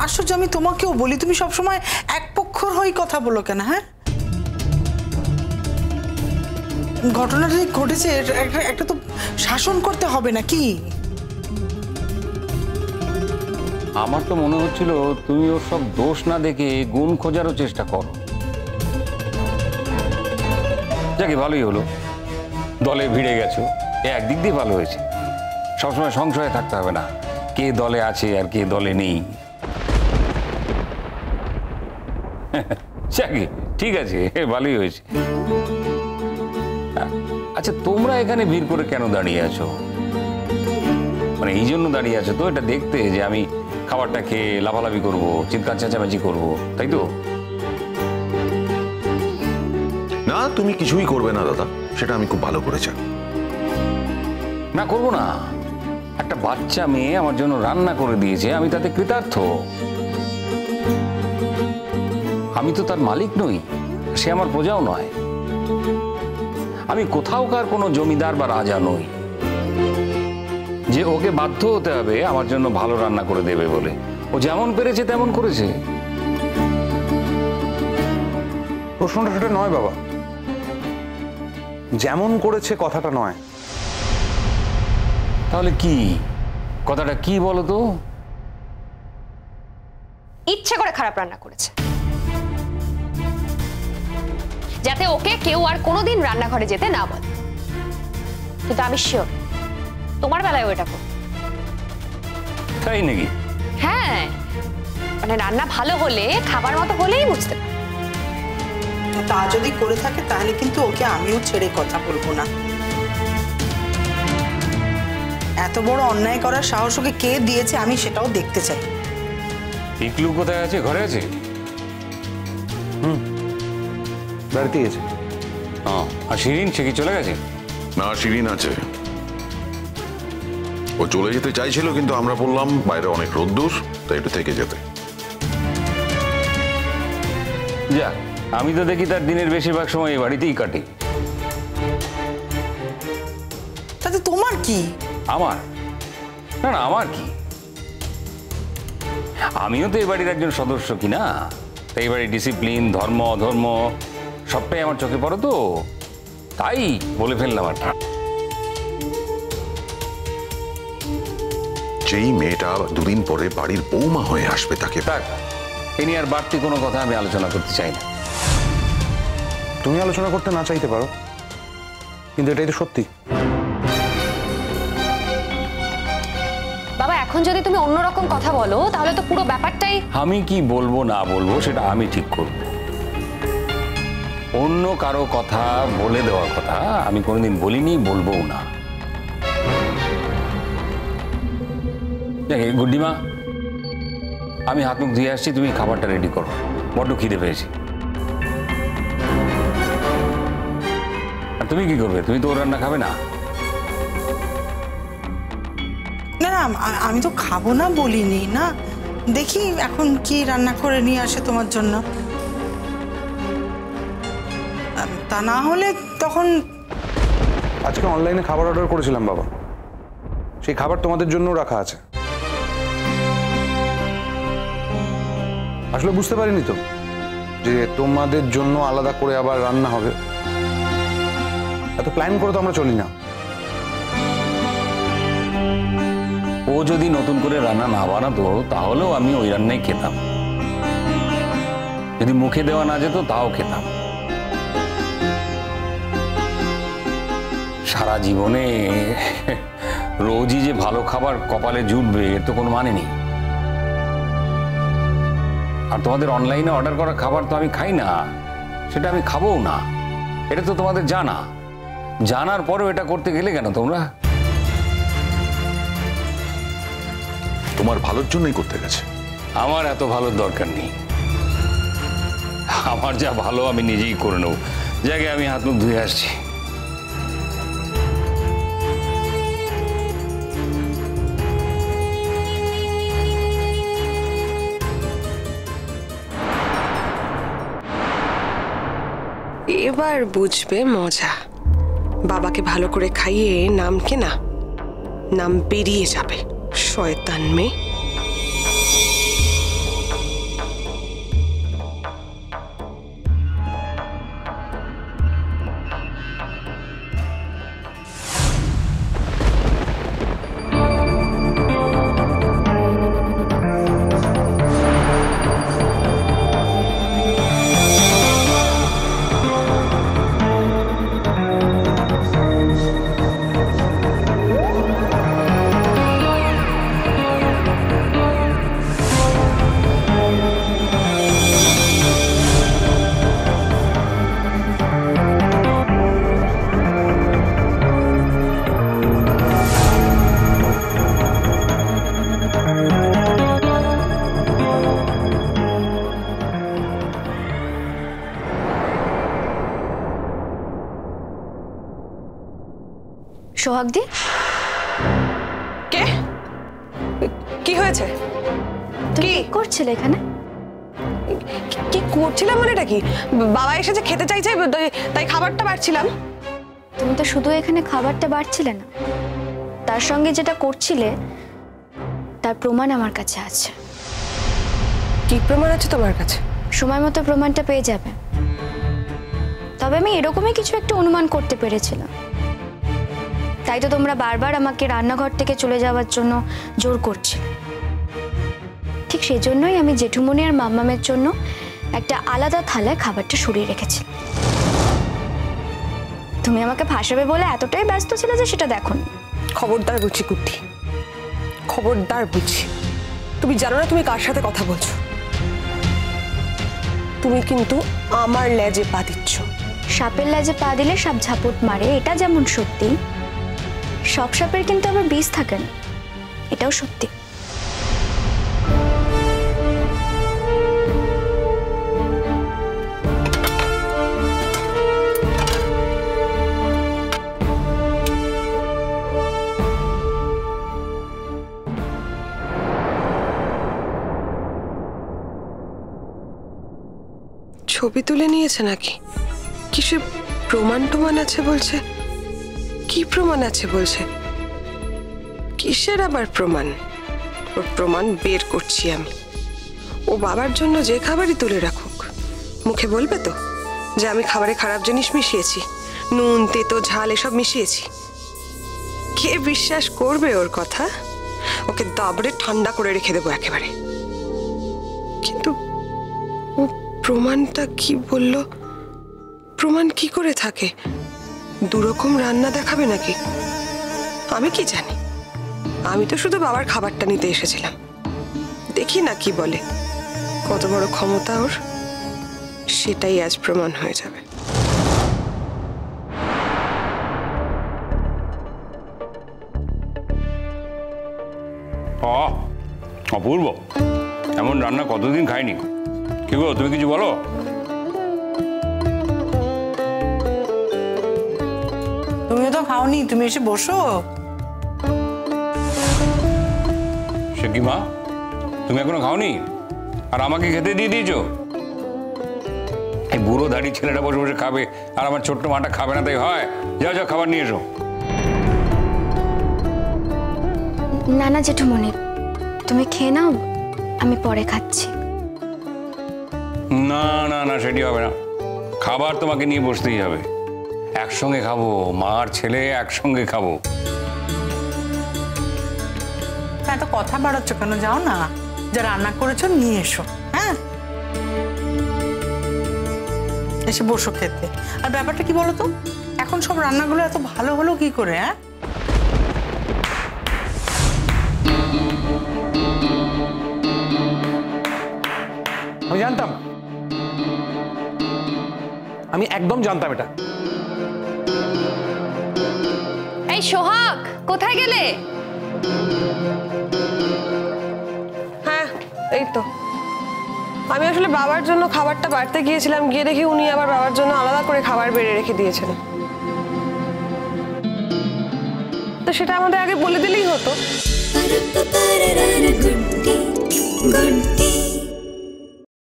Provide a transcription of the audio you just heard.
আশ্চর্য, আমি তোমাকেও বলি, তুমি সবসময় এক পক্ষর হয়ে কথা বলো কেন? হ্যাঁ, ঘটনাটা ঘটেছে, একটা তো শাসন করতে হবে নাকি? আমার তো মনে হচ্ছিল তুমি ওর সব দোষ না দেখে গুণ খোঁজারও চেষ্টা করো। যাকে ভালোই হলো, দলে ভিড়ে গেছো, একদিক দিয়ে ভালো হয়েছে। সবসময় সংশয়ে থাকতে হবে না কে দলে আছে আর কে দলে নেই। যাকে ঠিক আছে, ভালোই হয়েছে। আচ্ছা, তোমরা এখানে ভিড় করে কেন দাঁড়িয়ে আছো? মানে এই জন্য দাঁড়িয়ে আছো তো এটা দেখতে যে আমি খাবারটা খেয়ে লাফালাফি করবো, চিৎকার চেঁচামেচি করবো, তাই তো? না, তুমি কিছুই করবে না দাদা, সেটা আমি খুব ভালো করে জানি। না, করবো না। একটা বাচ্চা মেয়ে আমার জন্য রান্না করে দিয়েছে, আমি তাতে কৃতার্থ। আমি তো তার মালিক নই, সে আমার প্রজাও নয়। আমি কোথাওকার কোনো জমিদার বা রাজা নই যে ওকে বাধ্য হতে হবে আমার জন্য ভালো রান্না করে দেবে বলে। ও যেমন পেরেছে তেমন করেছে। প্রশ্নটা সেটা নয় বাবা, যেমন করেছে কথাটা নয়। তাহলে কি কথাটা কি বলো তো? ইচ্ছে করে খারাপ রান্না করেছে, যাতে ওকে কেউ আর কোনোদিন রান্নাঘরে যেতে না বলে। কিন্তু আমি শিওর তোমার বেলায় ওটা করো। তাই নাকি? হ্যাঁ, মানে রান্না ভালো হলে, খাবার মতো হলেই বুঝতে পারো। তা যদি করে থাকে তাহলে কিন্তু ওকে আমিও ছেড়ে কথা বলবো না। এত বড় অন্যায় করার সাহস ওকে কে দিয়েছে আমি সেটাও দেখতে চাই। ইকলু কোথায় আছে? ঘরে আছে? বাড়িতে গেছে। আর শিরিন, সে কি চলে গেছে? না, শিরিন আছে। ও চলে যেতে চাইছিল, কিন্তু আমরা বললাম বাইরে অনেক রোদ্দুর, তাই একটু থেকে যেতে। যাক, আমি তো দেখি তার দিনের বেশিরভাগ সময় এই বাড়িতেই কাটে। তাতে তোমার কি? আমার? না না, আমার কি? আমিও তো এই বাড়ির একজন সদস্য কি না? এই বাড়ির ডিসিপ্লিন, ধর্ম, অধর্ম সবটাই আমার চোখে পড়ে, তো তাই বলে ফেললাম আর কি। যেই মেয়েটা দুদিন পরে বাড়ির বৌমা হয়ে আসবে তাকে। থাক, এ নিয়ে আর বাড়তি কোনো কথা আমি আলোচনা করতে চাই না। তুমি আলোচনা করতে না চাইতে পারো, কিন্তু এটাই তো সত্যি। বাবা, এখন যদি তুমি অন্যরকম কথা বলো তাহলে তো পুরো ব্যাপারটাই। আমি কি বলবো না বলবো সেটা আমি ঠিক করব। অন্য কারো কথা বলে দেওয়ার কথা আমি কোনোদিন বলিনি, বলবো না। গুড্ডিমা, আমি হাত মুখ ধুয়ে আসছি, তুমি খাবারটা রেডি করো, বড্ড খিদে পেয়েছি। আর তুমি কি করবে? তুমি তো ওর রান্না খাবে না। না না, আমি তো খাবো না বলিনি না। দেখি এখন কি রান্না করে নিয়ে আসে তোমার জন্য। তা না হলে তখন। আজকে অনলাইনে খাবার অর্ডার করেছিলাম বাবা, সেই খাবার তোমাদের জন্য রাখা আছে। আসলে বুঝতে পারিনি তো যে তোমাদের জন্য আলাদা করে আবার রান্না হবে। এত প্ল্যান করে তো আমরা চলি না। ও যদি নতুন করে রান্না না বানাতো তাহলেও আমি ওই রান্নাই খেতাম। যদি মুখে দেওয়া না যেত তাও খেতাম। সারা জীবনে রোজই যে ভালো খাবার কপালে জুটবে এর তো কোনো মানে নেই। আর তোমাদের অনলাইনে অর্ডার করা খাবার তো আমি খাই না, সেটা আমি খাবোও না। এটা তো তোমাদের জানা। জানার পরেও এটা করতে গেলে কেন তোমরা? তোমার ভালোর জন্যই করতে গেছে। আমার এত ভালোর দরকার নেই। আমার যা ভালো আমি নিজেই করে নেব। জায়গায় আমি হাত মুখ ধুয়ে আসছি। এবার বুঝবে মজা। বাবাকে ভালো করে খাইয়ে নামকে না, নাম বেরিয়ে যাবে শয়তান মেয়ে। সোহাগ দি, কে? কি হয়েছে? তুমি কি করছিলে এখানে? কি করছিলাম মানেটা কি? বাবা এসেছে, খেতে চাইছে, তাই খাবারটা বাড়ছিলাম। তুমি তো শুধু এখানে খাবারটা বাড়ছিলে না, তার সঙ্গে যেটা করছিলে তার প্রমাণ আমার কাছে আছে। কি প্রমাণ আছে তোমার কাছে? সময় মতো প্রমাণটা পেয়ে যাবে। তবে আমি এরকমই কিছু একটা অনুমান করতে পেরেছিলাম, তাই তো তোমরা বারবার আমাকে রান্নাঘর থেকে চলে যাওয়ার জন্য জোর করছিলে। ঠিক সেজন্যই আমি জেঠুমনি আর মাম্মামের জন্য একটা আলাদা থালায় খাবারটা সরিয়ে রেখেছিলাম। তুমি আমাকে ফাঁসাবে বলে এতটাই ব্যস্ত ছিলে যে সেটা দেখোনি। খবরদার বুঝি কুট্টি, খবরদার বুঝি। তুমি জানো না তুমি কার সাথে কথা বলছো? তুমি কিন্তু আমার লেজে পা দিচ্ছ। সাপের লেজে পা দিলে সাপ ঝাপট মারে, এটা যেমন সত্যি, সব সাপের কিন্তু আবার বিষ থাকে না, এটাও সত্যি। ছবি তুলে নিয়েছে নাকি? কিসে প্রমাণ টমান আছে বলছে? কি প্রমাণ আছে বলছে? কিসের আবার প্রমাণ? ওর প্রমাণ বের করছি আমি। ও বাবার জন্য যে খাবারই তুলে রাখুক, মুখে বলবে তো যে আমি খাবারে খারাপ জিনিস মিশিয়েছি, নুন তেতো ঝাল এসব মিশিয়েছি? কে বিশ্বাস করবে ওর কথা? ওকে দাবড়ে ঠান্ডা করে রেখে দেবো একেবারে। কিন্তু ও প্রমাণটা কি বললো? প্রমাণ কি করে থাকে? দুরকম রান্না দেখাবে নাকি? আমি কি জানি? আমি তো শুধু বাবার খাবারটা নিতে এসেছিলাম। দেখি না কি বলে। কত বড় ক্ষমতা ওর, সেটাই আজ প্রমাণ হয়ে যাবে। অপূর্ব, এমন রান্না কতদিন খাইনি। কি গো, তুমি কিছু বলো? তুমিও তো খাওনি, তুমি এসে বসো। সে কি মা, তুমি এখনো খাওনি আর আমাকে খেতে দিয়ে দিয়েছো? এই বুড়ো দাড়ি ছেলেটা বসে বসে খাবে আর আমার ছোট্ট মাটা খাবে না, তাই হয়? যাও যাও, খাবার নিয়ে এসো। না না জেঠুমনি, তুমি খেয়ে নাও, আমি পরে খাচ্ছি। না না না, সেটি হবে না। খাবার তোমাকে নিয়ে বসতেই হবে। একসঙ্গে খাবো, মা আর ছেলে একসঙ্গে খাবো। এত কথা বাড়াচ্ছ কেন? যাও না, যা রান্না করেছো নিয়ে এসো। হ্যাঁ, এসে বসো খেতে। আর ব্যাপারটা কি বলো তো, এখন সব রান্নাগুলো এত ভালো হলো কি করে? হ্যাঁ, আমি জানতাম, আমি একদম জানতাম এটা। এই সোহাগ, কোথায় গেলে? হ্যাঁ এই তো, আমি আসলে বাবার জন্য খাবারটা বাড়তে গিয়েছিলাম, গিয়ে দেখি উনি আবার বাবার জন্য আলাদা করে খাবার বেড়ে রেখে দিয়েছেন। তো সেটা আমাদের আগে বলে দিলেই হতো।